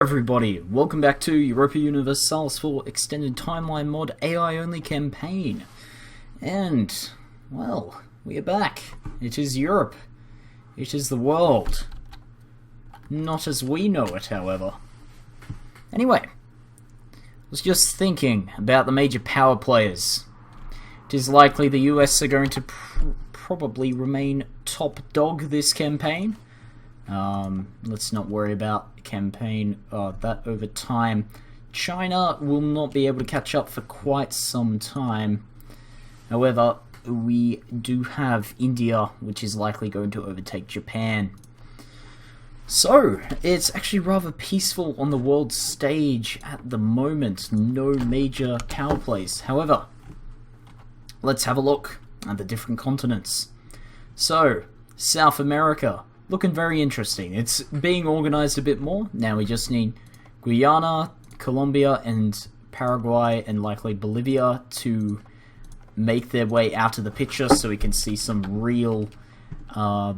Everybody, welcome back to Europa Universalis for Extended Timeline Mod AI Only campaign. And, well, we are back. It is Europe. It is the world. Not as we know it, however. Anyway, I was just thinking about the major power players. It is likely the US are going to probably remain top dog this campaign. Let's not worry about that over time. China will not be able to catch up for quite some time. However, we do have India, which is likely going to overtake Japan. So, it's actually rather peaceful on the world stage at the moment. No major power plays. However, let's have a look at the different continents. So, South America. Looking very interesting. It's being organized a bit more. Now we just need Guyana, Colombia, and Paraguay, and likely Bolivia to make their way out of the picture so we can see some real power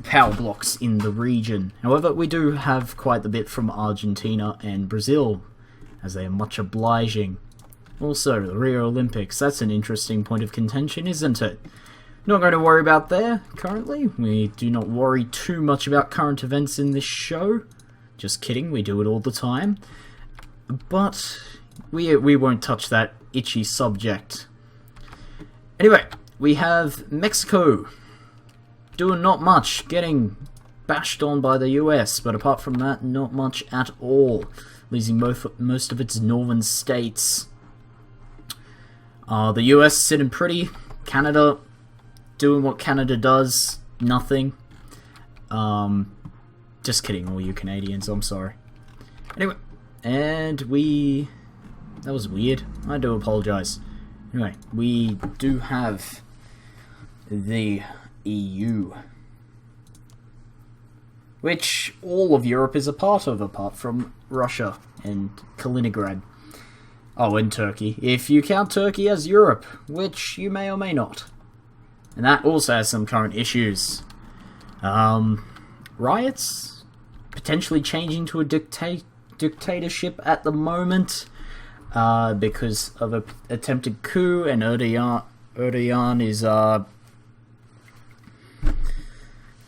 blocks in the region. However, we do have quite a bit from Argentina and Brazil, as they are much obliging. Also, the Rio Olympics. That's an interesting point of contention, isn't it? Not going to worry about there currently. We do not worry too much about current events in this show. Just kidding, we do it all the time. But we won't touch that itchy subject. Anyway, we have Mexico doing not much, getting bashed on by the US, but apart from that, not much at all, losing most of its northern states. The US sitting pretty. Canada doing what Canada does, nothing. Just kidding, all you Canadians, I'm sorry. Anyway, and that was weird, I do apologise. Anyway, we do have the EU, which all of Europe is a part of, apart from Russia and Kaliningrad. Oh, and Turkey, if you count Turkey as Europe, which you may or may not. And that also has some current issues. Riots? Potentially changing to a dictatorship at the moment. Because of an attempted coup, and Erdogan is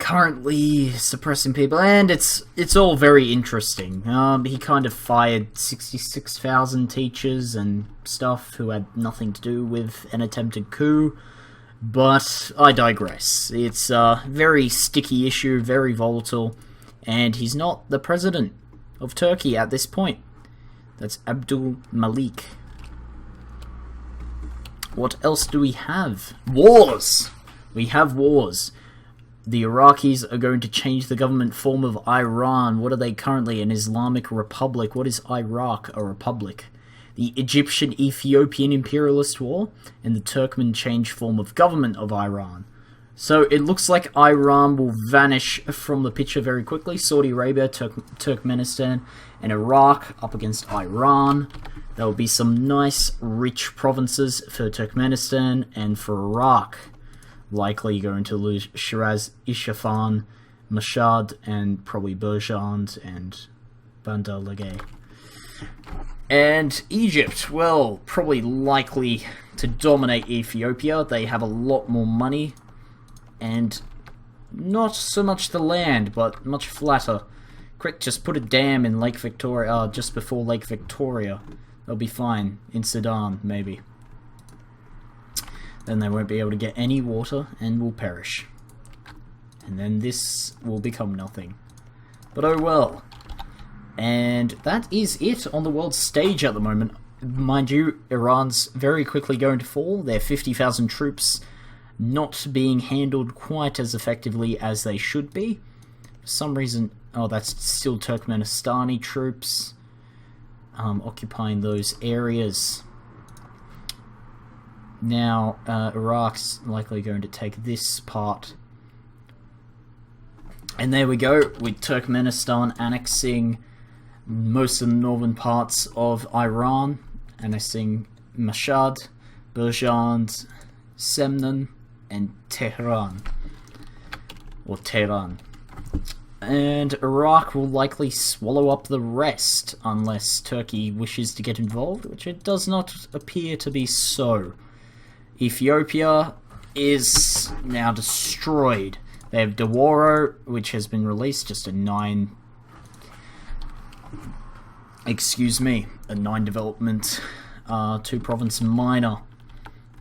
currently suppressing people. And it's all very interesting. He kind of fired 66,000 teachers and stuff who had nothing to do with an attempted coup. But I digress. It's a very sticky issue, very volatile, and he's not the president of Turkey at this point. That's Abdul Malik. What else do we have? Wars! We have wars. The Iraqis are going to change the government form of Iran. What are they currently? An Islamic Republic. What is Iraq? A republic. The Egyptian-Ethiopian imperialist war, and the Turkmen change form of government of Iran. So it looks like Iran will vanish from the picture very quickly. Saudi Arabia, Turkmenistan, and Iraq up against Iran. There will be some nice, rich provinces for Turkmenistan, and for Iraq, likely going to lose Shiraz, Isfahan, Mashhad, and probably Berjand and Bandar Lagai. And Egypt, well, probably likely to dominate Ethiopia. They have a lot more money, and not so much the land, but much flatter. Quick, just put a dam in Lake Victoria, just before Lake Victoria. They'll be fine. In Sudan, maybe. Then they won't be able to get any water, and will perish. And then this will become nothing. But oh well. And that is it on the world stage at the moment. Mind you, Iran's very quickly going to fall. Their 50,000 troops not being handled quite as effectively as they should be. For some reason, oh, that's still Turkmenistani troops occupying those areas. Now, Iraq's likely going to take this part. And there we go, with Turkmenistan annexing most of the northern parts of Iran, annexing Mashhad, Berjand, Semnan, and Tehran. Or Tehran. and Iraq will likely swallow up the rest unless Turkey wishes to get involved, which it does not appear to be so. Ethiopia is now destroyed. They have Dawaro, which has been released, just a 9 development, 2 province minor,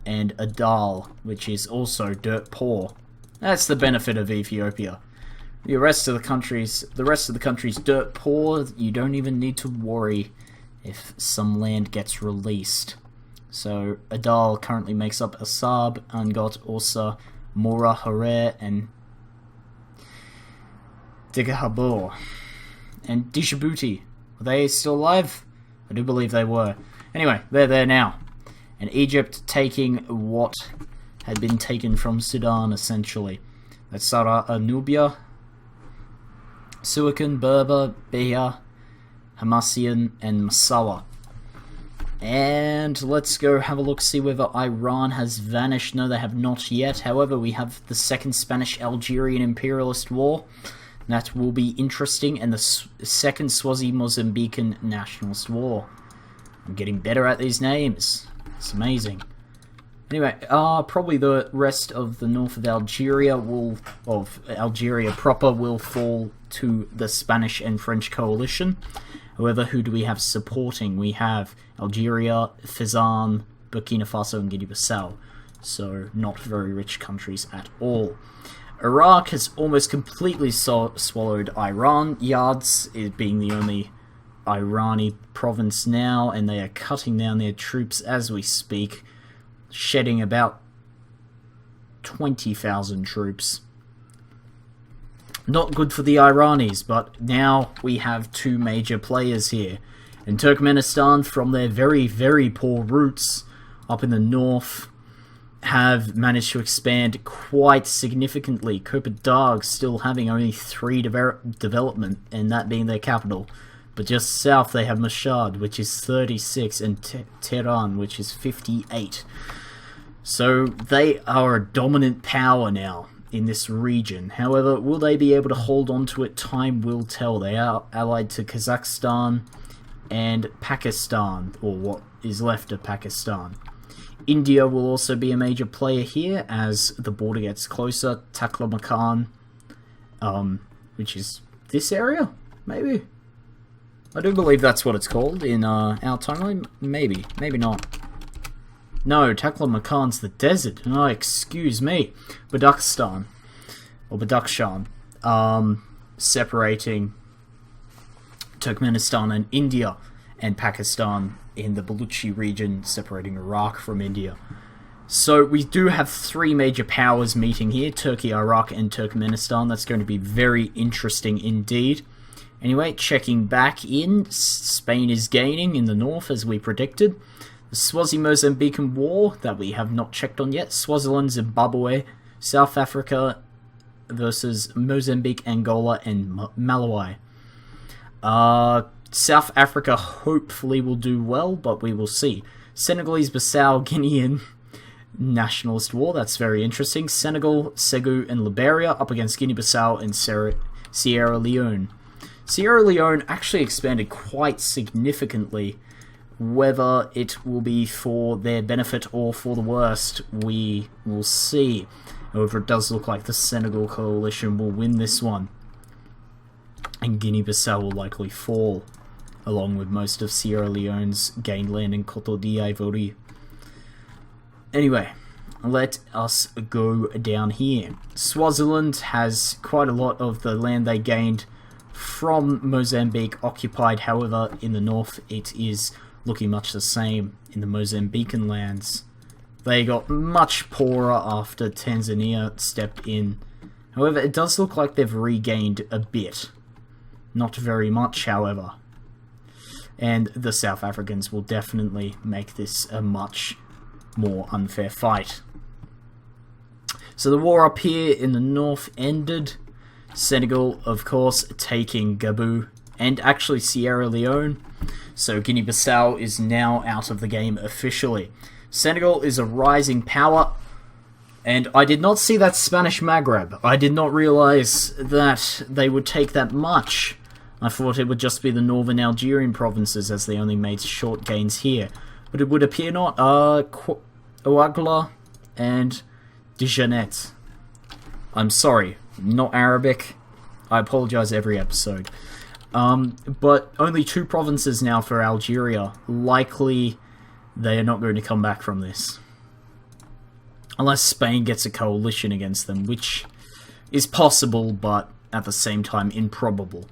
and Adal, which is also dirt poor. That's the benefit of Ethiopia. The rest of the country's dirt poor. You don't even need to worry if some land gets released. So Adal currently makes up Asab, Angot, Orsa, Mora, Harer, and Digahabur. And Djibouti. Were they still alive? I do believe they were. Anyway, they're there now. And Egypt taking what had been taken from Sudan, essentially. That's Sarah Anubia, Suakan, Berber, Beha, Hamasien, and Massawa. And let's go have a look, see whether Iran has vanished. No, they have not yet. However, we have the Second Spanish-Algerian Imperialist War. That will be interesting. And the Second Swazi-Mozambican Nationalist War. I'm getting better at these names. It's amazing. Anyway, probably the rest of the north of Algeria proper will fall to the Spanish and French coalition. However, who do we have supporting? We have Algeria, Fezzan, Burkina Faso, and Guinea-Bissau. So, not very rich countries at all. Iraq has almost completely swallowed Iran. Yards is being the only Irani province now, and they are cutting down their troops as we speak, shedding about 20,000 troops. Not good for the Iranis, but now we have 2 major players here. In Turkmenistan, from their very, very poor roots up in the north, have managed to expand quite significantly. Koperdag still having only 3 development, and that being their capital. But just south they have Mashhad, which is 36, and Tehran, which is 58. So they are a dominant power now in this region. However, will they be able to hold on to it? Time will tell. They are allied to Kazakhstan and Pakistan, or what is left of Pakistan. India will also be a major player here as the border gets closer. Taklamakan, which is this area, maybe? I do believe that's what it's called in our timeline. Maybe, maybe not. No, Taklamakan's the desert. Oh, excuse me. Badakhshan, or Badakhshan, separating Turkmenistan and India, and Pakistan in the Baluchi region, separating Iraq from India. So we do have 3 major powers meeting here, Turkey, Iraq, and Turkmenistan. That's going to be very interesting indeed. Anyway, checking back in, Spain is gaining in the north as we predicted. The Swazi-Mozambican War that we have not checked on yet. Swaziland, Zimbabwe, South Africa versus Mozambique, Angola, and Malawi. South Africa hopefully will do well, but we will see. Senegalese, Bissau, Guinean Nationalist War, that's very interesting. Senegal, Segu, and Liberia up against Guinea-Bissau and Sierra Leone. Sierra Leone actually expanded quite significantly. Whether it will be for their benefit or for the worst, we will see. However, it does look like the Senegal coalition will win this one. And Guinea-Bissau will likely fall, along with most of Sierra Leone's gained land in Cote d'Ivoire. Anyway, let us go down here. Swaziland has quite a lot of the land they gained from Mozambique occupied. However, in the north it is looking much the same in the Mozambican lands. They got much poorer after Tanzania stepped in. However, it does look like they've regained a bit. Not very much, however. And the South Africans will definitely make this a much more unfair fight. So the war up here in the north ended. Senegal, of course, taking Gabon and actually Sierra Leone. So Guinea-Bissau is now out of the game officially. Senegal is a rising power. And I did not see that Spanish Maghreb. I did not realize that they would take that much. I thought it would just be the northern Algerian provinces, as they only made short gains here. But it would appear not. Ouagla and Dijanet. I'm sorry, not Arabic. I apologize every episode. But only 2 provinces now for Algeria. Likely they are not going to come back from this. Unless Spain gets a coalition against them, which is possible, but at the same time improbable.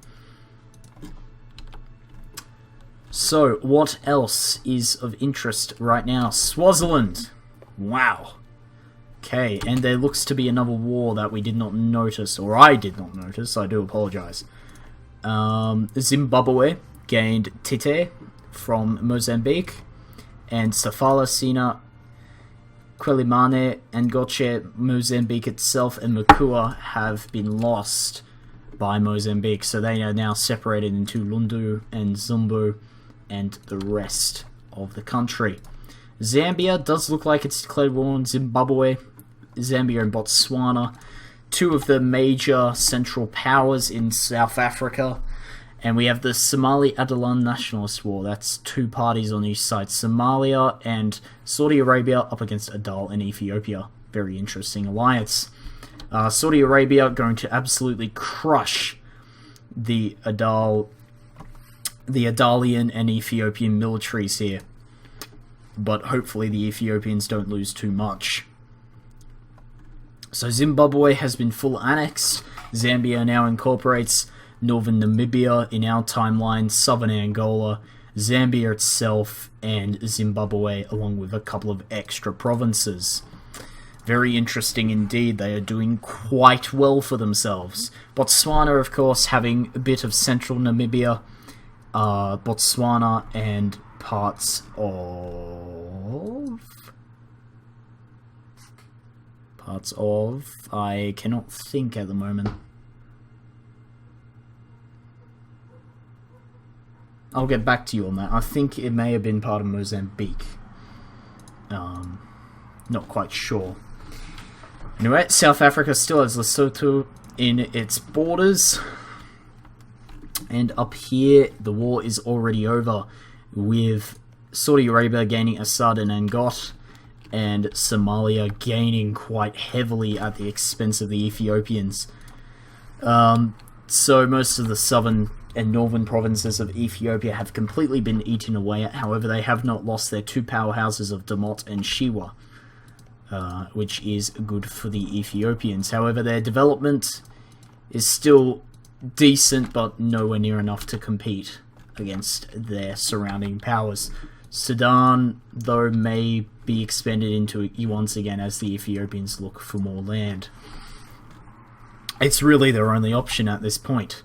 So, what else is of interest right now? Swaziland! Wow. Okay, and there looks to be another war that we did not notice, or I did not notice, I do apologize. Zimbabwe gained Tite from Mozambique, and Safala Sina, Quelimane, Ngoche, Mozambique itself, and Makua have been lost by Mozambique, so they are now separated into Lundu and Zumbu and the rest of the country. Zambia does look like it's declared war on Zimbabwe. Zambia and Botswana, 2 of the major central powers in South Africa. And we have the Somali Adalan Nationalist War. That's 2 parties on each side. Somalia and Saudi Arabia up against Adal and Ethiopia. Very interesting alliance. Saudi Arabia going to absolutely crush the Adalian and Ethiopian militaries here. But hopefully the Ethiopians don't lose too much. So Zimbabwe has been full annexed. Zambia now incorporates northern Namibia in our timeline, southern Angola, Zambia itself, and Zimbabwe, along with a couple of extra provinces. Very interesting indeed. They are doing quite well for themselves. Botswana, of course, having a bit of central Namibia, Botswana, and parts of... I cannot think at the moment. I'll get back to you on that. I think it may have been part of Mozambique. Not quite sure. Anyway, South Africa still has Lesotho in its borders. And up here, the war is already over, with Saudi Arabia gaining Assad and Angot, and Somalia gaining quite heavily at the expense of the Ethiopians. So most of the southern and northern provinces of Ethiopia have completely been eaten away at. However, they have not lost their 2 powerhouses of Damot and Shewa, which is good for the Ethiopians. However, their development is still decent, but nowhere near enough to compete against their surrounding powers. Sudan, though, may be expanded into it once again as the Ethiopians look for more land. It's really their only option at this point.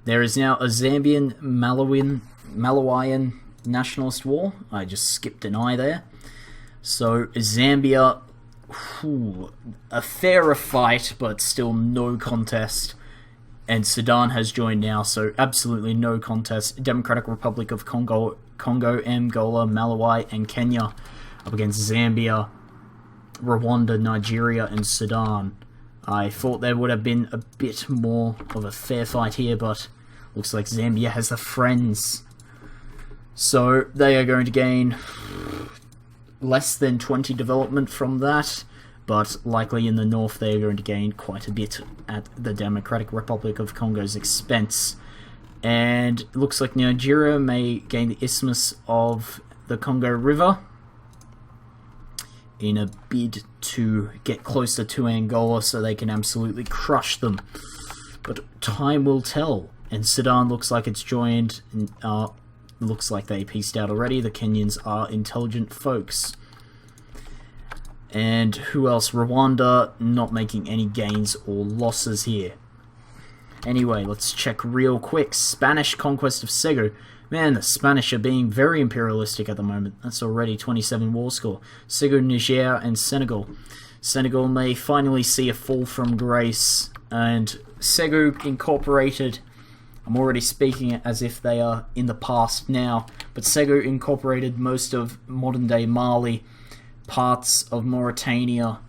There is now a Zambian Malawian nationalist war. I just skipped an I there. So Zambia, a fairer fight, but still no contest. And Sudan has joined now, so absolutely no contest. Democratic Republic of Congo, Angola, Malawi, and Kenya up against Zambia, Rwanda, Nigeria, and Sudan. I thought there would have been a bit more of a fair fight here, but looks like Zambia has the friends. So they are going to gain less than 20 development from that, but likely in the north they are going to gain quite a bit at the Democratic Republic of Congo's expense. And it looks like Nigeria may gain the isthmus of the Congo River in a bid to get closer to Angola so they can absolutely crush them. But time will tell. And Sudan looks like it's joined. Looks like they pieced out already. The Kenyans are intelligent folks. And who else? Rwanda not making any gains or losses here. Anyway, let's check real quick. Spanish conquest of Segu. Man, the Spanish are being very imperialistic at the moment. That's already 27 war score. Segu, Niger, and Senegal. Senegal may finally see a fall from grace. And Segu incorporated... I'm already speaking as if they are in the past now. But Segu incorporated most of modern-day Mali, parts of Mauritania,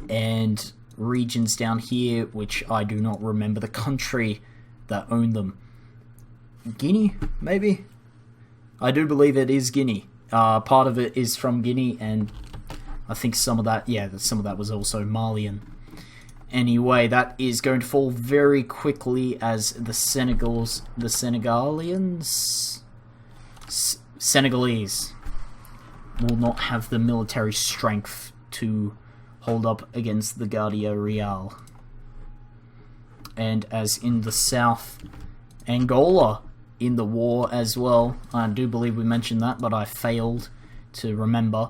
and regions down here, which I do not remember the country that owned them. Guinea, maybe? I do believe it is Guinea. Part of it is from Guinea, and I think some of that, some of that was also Malian. Anyway, that is going to fall very quickly as the Senegalese will not have the military strength to hold up against the Guardia Real. And as in the south, Angola in the war as well. I do believe we mentioned that, but I failed to remember.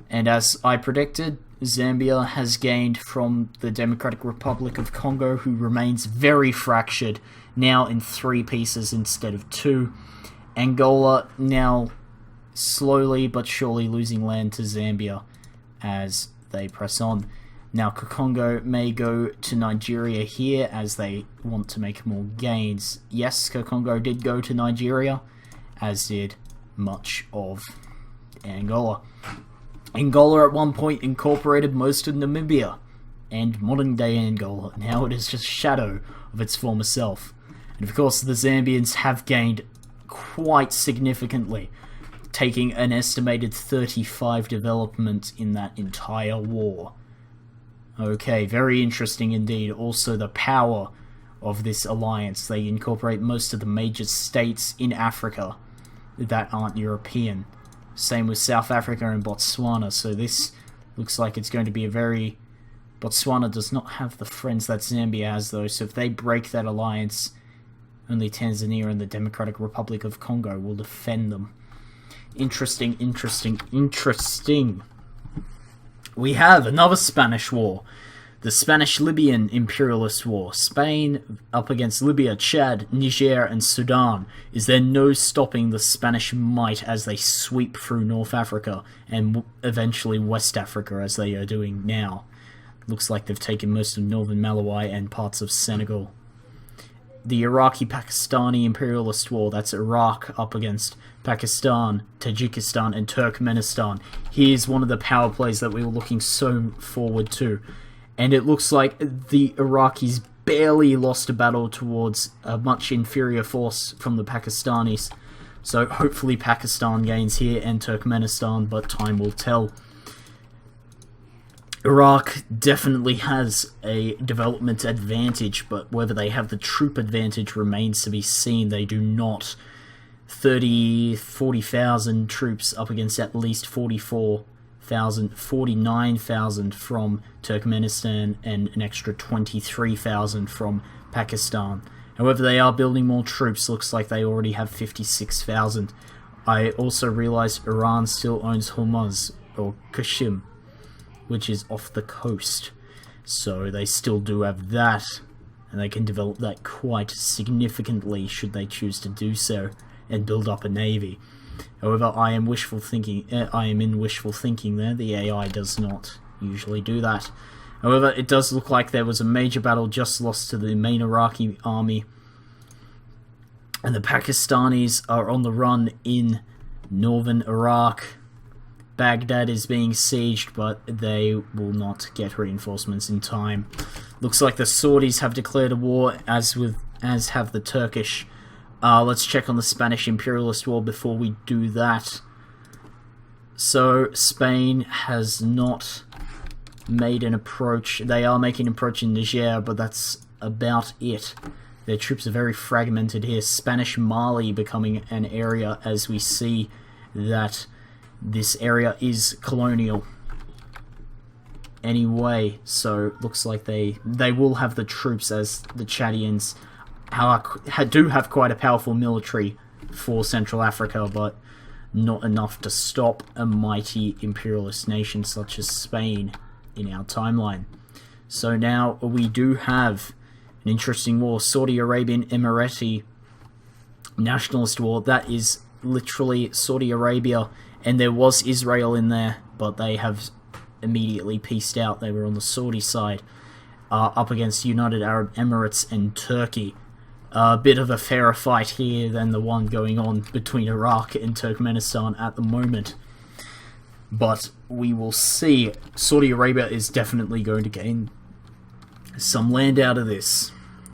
And as I predicted, Zambia has gained from the Democratic Republic of Congo, who remains very fractured, now in 3 pieces instead of 2. Angola now slowly but surely losing land to Zambia as they press on. Now Congo may go to Nigeria here as they want to make more gains. Yes, Congo did go to Nigeria, as did much of Angola. Angola at one point incorporated most of Namibia and modern-day Angola. Now it is just a shadow of its former self. And of course the Zambians have gained quite significantly, taking an estimated 35 development in that entire war. Okay, very interesting indeed. Also the power of this alliance. They incorporate most of the major states in Africa that aren't European. Same with South Africa and Botswana, so this looks like it's going to be a very... Botswana does not have the friends that Zambia has though, so if they break that alliance, only Tanzania and the Democratic Republic of Congo will defend them. Interesting, interesting, interesting. We have another Spanish war. The Spanish-Libyan imperialist war. Spain up against Libya, Chad, Niger, and Sudan. Is there no stopping the Spanish might as they sweep through North Africa and eventually West Africa as they are doing now? Looks like they've taken most of northern Malawi and parts of Senegal. The Iraqi-Pakistani imperialist war. That's Iraq up against Pakistan, Tajikistan, and Turkmenistan. Here's one of the power plays that we were looking so forward to. And it looks like the Iraqis barely lost a battle towards a much inferior force from the Pakistanis. So hopefully Pakistan gains here and Turkmenistan, but time will tell. Iraq definitely has a development advantage, but whether they have the troop advantage remains to be seen. They do not. 40,000 troops up against at least 49,000 from Turkmenistan and an extra 23,000 from Pakistan. However, they are building more troops. Looks like they already have 56,000. I also realized Iran still owns Hormuz, or Kashim, which is off the coast. So they still do have that, and they can develop that quite significantly should they choose to do so and build up a navy. However, I am in wishful thinking there. The AI does not usually do that. However, it does look like there was a major battle just lost to the main Iraqi army, and the Pakistanis are on the run in northern Iraq. Baghdad is being sieged, but they will not get reinforcements in time. Looks like the Saudis have declared a war, as have the Turkish. Let's check on the Spanish imperialist war before we do that. So Spain has not made an approach. They are making an approach in Niger, but that's about it. Their troops are very fragmented here. Spanish Mali becoming an area as we see that this area is colonial. Anyway, so looks like they will have the troops, as the Chadians do have quite a powerful military for Central Africa, but not enough to stop a mighty imperialist nation such as Spain in our timeline. So now we do have an interesting war. Saudi Arabian Emirati nationalist war. That is literally Saudi Arabia, and there was Israel in there, but they have immediately peaced out. They were on the Saudi side, up against United Arab Emirates and Turkey. A bit of a fairer fight here than the one going on between Iraq and Turkmenistan at the moment. But we will see. Saudi Arabia is definitely going to gain some land out of this.